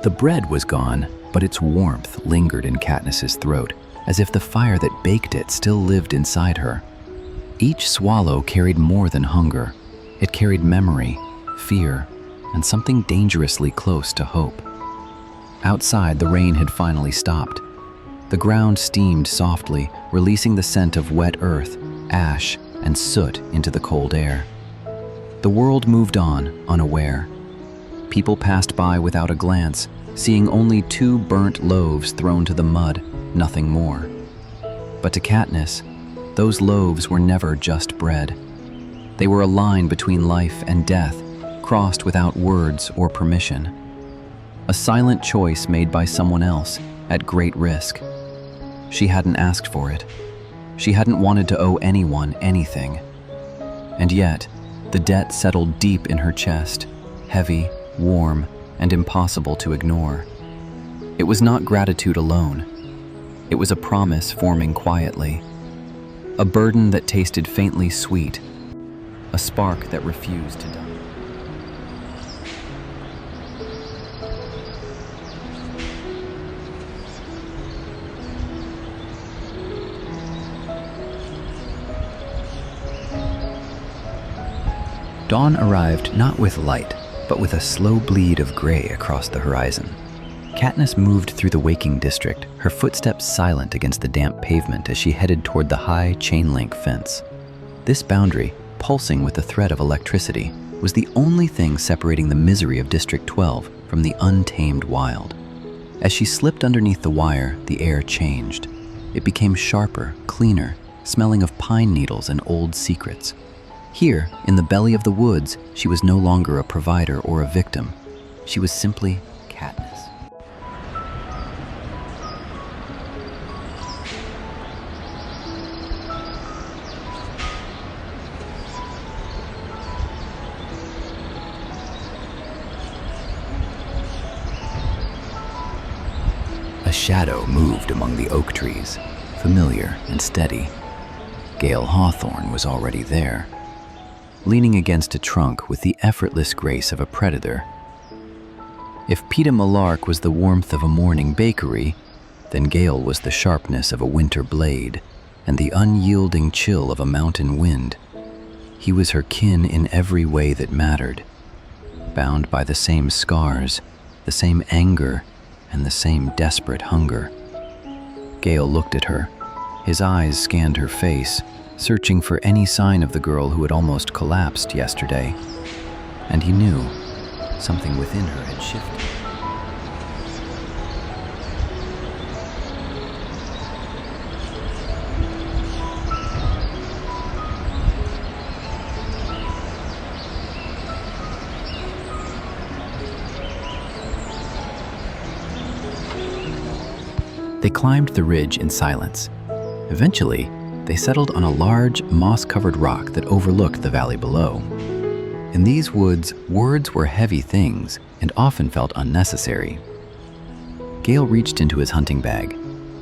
The bread was gone, but its warmth lingered in Katniss's throat, as if the fire that baked it still lived inside her. Each swallow carried more than hunger. It carried memory, fear, and something dangerously close to hope. Outside, the rain had finally stopped. The ground steamed softly, releasing the scent of wet earth, ash, and soot into the cold air. The world moved on, unaware. People passed by without a glance, seeing only 2 burnt loaves thrown to the mud, nothing more. But to Katniss, those loaves were never just bread. They were a line between life and death, crossed without words or permission. A silent choice made by someone else, at great risk. She hadn't asked for it. She hadn't wanted to owe anyone anything. And yet, the debt settled deep in her chest, heavy, warm, and impossible to ignore. It was not gratitude alone. It was a promise forming quietly. A burden that tasted faintly sweet. A spark that refused to die. Dawn arrived not with light, but with a slow bleed of gray across the horizon. Katniss moved through the waking district, her footsteps silent against the damp pavement as she headed toward the high chain-link fence. This boundary, pulsing with the thread of electricity, was the only thing separating the misery of District 12 from the untamed wild. As she slipped underneath the wire, the air changed. It became sharper, cleaner, smelling of pine needles and old secrets. Here, in the belly of the woods, she was no longer a provider or a victim. She was simply Katniss. A shadow moved among the oak trees, familiar and steady. Gale Hawthorne was already there, leaning against a trunk with the effortless grace of a predator. If Peeta Mellark was the warmth of a morning bakery, then Gale was the sharpness of a winter blade and the unyielding chill of a mountain wind. He was her kin in every way that mattered, bound by the same scars, the same anger, and the same desperate hunger. Gale looked at her. His eyes scanned her face, searching for any sign of the girl who had almost collapsed yesterday. And he knew something within her had shifted. They climbed the ridge in silence. Eventually, they settled on a large, moss-covered rock that overlooked the valley below. In these woods, words were heavy things and often felt unnecessary. Gale reached into his hunting bag.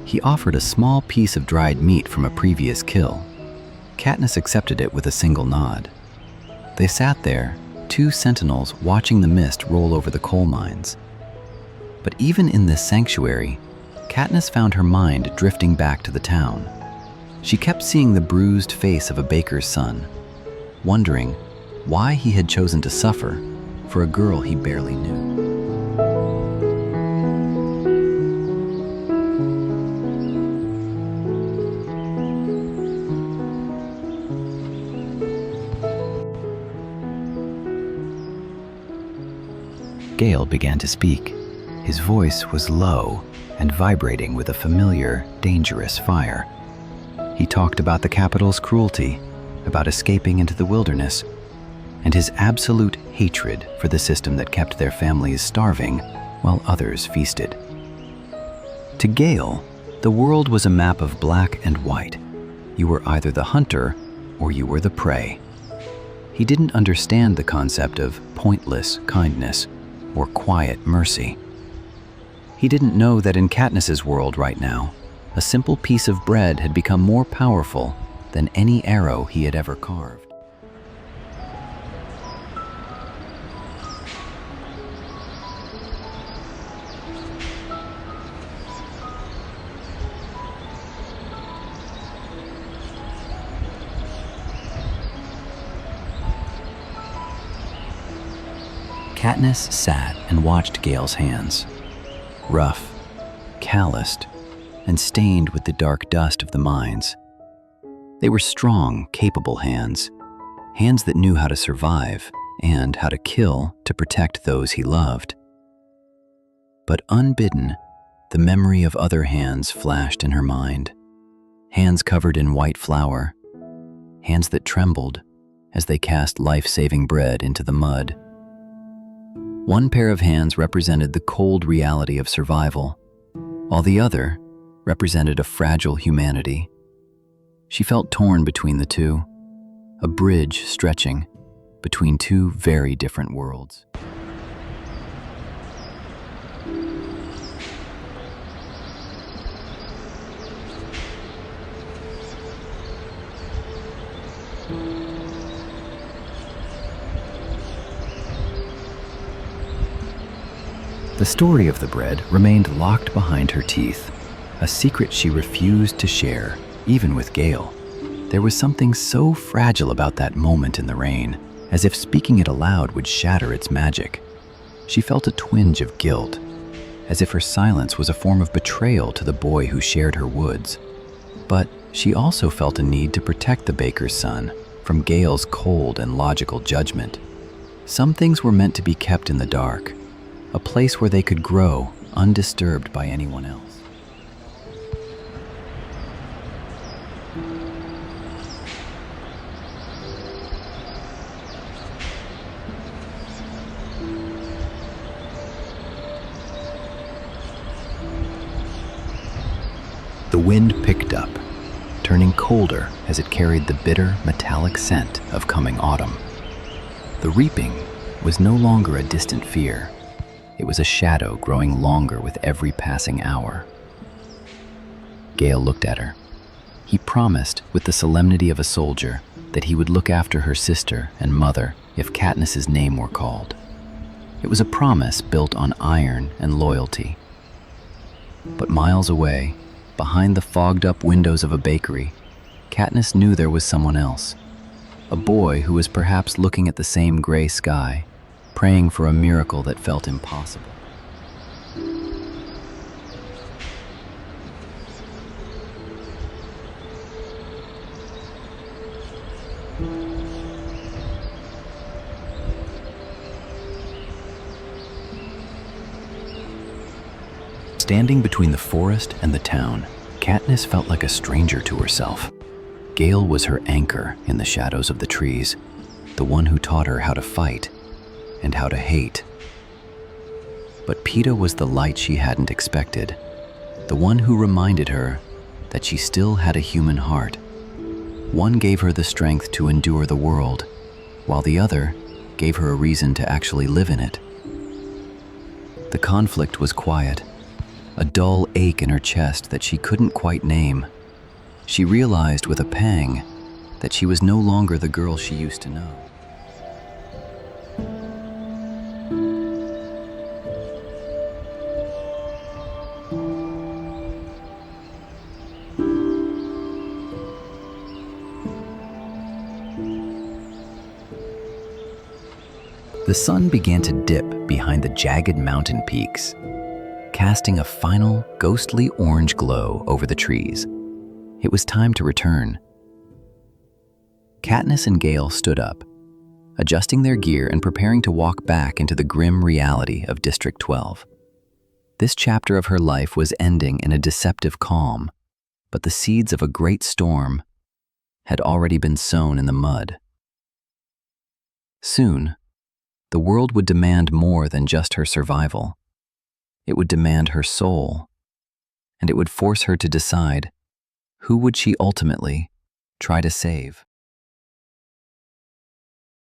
He offered a small piece of dried meat from a previous kill. Katniss accepted it with a single nod. They sat there, 2 sentinels watching the mist roll over the coal mines. But even in this sanctuary, Katniss found her mind drifting back to the town. She kept seeing the bruised face of a baker's son, wondering why he had chosen to suffer for a girl he barely knew. Gale began to speak. His voice was low and vibrating with a familiar, dangerous fire. He talked about the capital's cruelty, about escaping into the wilderness, and his absolute hatred for the system that kept their families starving while others feasted. To Gale, the world was a map of black and white. You were either the hunter or you were the prey. He didn't understand the concept of pointless kindness or quiet mercy. He didn't know that in Katniss's world right now, a simple piece of bread had become more powerful than any arrow he had ever carved. Katniss sat and watched Gale's hands. Rough, calloused, and stained with the dark dust of the mines. They were strong, capable hands that knew how to survive and how to kill to protect those he loved. But unbidden, the memory of other hands flashed in her mind. Hands covered in white flour, hands that trembled as they cast life-saving bread into the mud. One pair of hands represented the cold reality of survival, while the other represented a fragile humanity. She felt torn between the two, a bridge stretching between two very different worlds. The story of the bread remained locked behind her teeth, a secret she refused to share, even with Gale. There was something so fragile about that moment in the rain, as if speaking it aloud would shatter its magic. She felt a twinge of guilt, as if her silence was a form of betrayal to the boy who shared her woods. But she also felt a need to protect the baker's son from Gale's cold and logical judgment. Some things were meant to be kept in the dark, a place where they could grow undisturbed by anyone else. The wind picked up, turning colder as it carried the bitter, metallic scent of coming autumn. The reaping was no longer a distant fear. It was a shadow growing longer with every passing hour. Gale looked at her. He promised, with the solemnity of a soldier, that he would look after her sister and mother if Katniss's name were called. It was a promise built on iron and loyalty. But miles away, behind the fogged-up windows of a bakery, Katniss knew there was someone else. A boy who was perhaps looking at the same gray sky, praying for a miracle that felt impossible. Standing between the forest and the town, Katniss felt like a stranger to herself. Gale was her anchor in the shadows of the trees, the one who taught her how to fight and how to hate. But Peeta was the light she hadn't expected, the one who reminded her that she still had a human heart. One gave her the strength to endure the world, while the other gave her a reason to actually live in it. The conflict was quiet, a dull ache in her chest that she couldn't quite name. She realized with a pang that she was no longer the girl she used to know. The sun began to dip behind the jagged mountain peaks, casting a final, ghostly orange glow over the trees. It was time to return. Katniss and Gale stood up, adjusting their gear and preparing to walk back into the grim reality of District 12. This chapter of her life was ending in a deceptive calm, but the seeds of a great storm had already been sown in the mud. Soon, the world would demand more than just her survival. It would demand her soul, and it would force her to decide, who would she ultimately try to save?